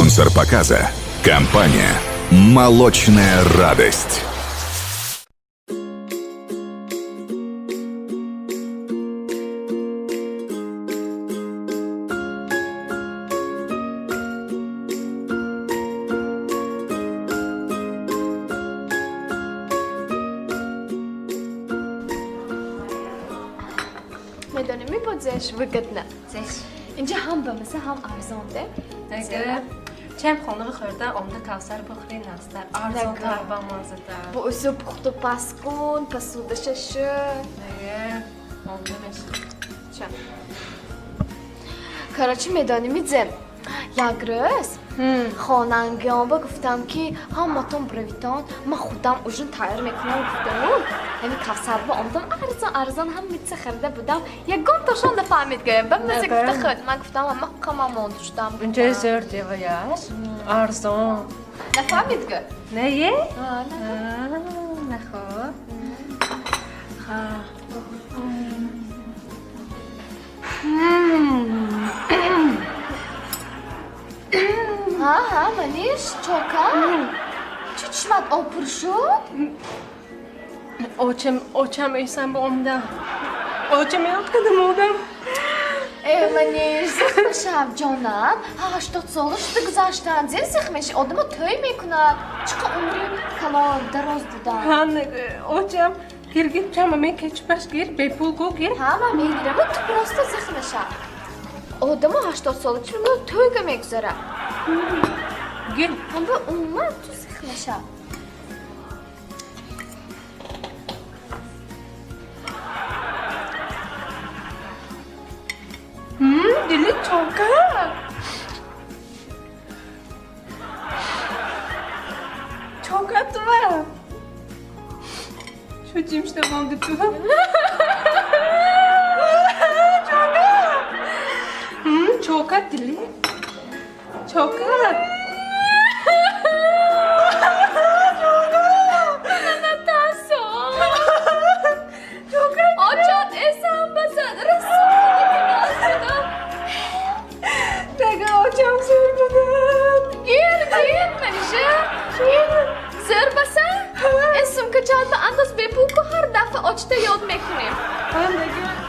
Спонсор показа – компания «Молочная радость». میدونی بازش وگدنه Zeş. اینجا هم به مثل هم ارزانده Eğer çem xonluğu xırda onda kavsar buxri naslar. Arzon tarba mazıda. bu üsü puxtu paskun pasuda şaşı Eğer onda meşhur. çam کراچی میدانی میدم یک روز خاننگیان با گفتم که همتون برویتان من خودم اوجون تایر میکنم گفتم یعنی کفسر با آمدم ارزان هم میتسه خرده بودم یک گان تاشان ده فهمید گویم ben مثل گفته خود من گفتم ama kamam olmuştum Önce zor diyor Arzon. ne فهمید گو Neyi? ne Ne xo? Ha. ها منیش چوکا چی چشمت آپر شد؟ Oçam eysen bu onda. Oçam yapmadım oldum. منیش زخم شب جانم 80 سالش گذاشتن زیر زخمش آدم توی میکند چقدر عمری کلا دراز بودن Han oçam gir çamamı keç baş gir be pul go gir. همه میگیرم تو براستا زخمشم آدم 80 ساله چی میگه توی گمه گذاره Gir. هم به اومد تو زخمشم Dili çok ha. Çok atı var. Şu cimşte bandı tu. Çok at dili. Çok at. تاسو آجان اسم بزن رسولی بنازدم Peki hocam sürmeden. گیر منشه زر بسن اسم که چند انداز بپو که هر دفعه آجته یاد میکنیم Ben de gör.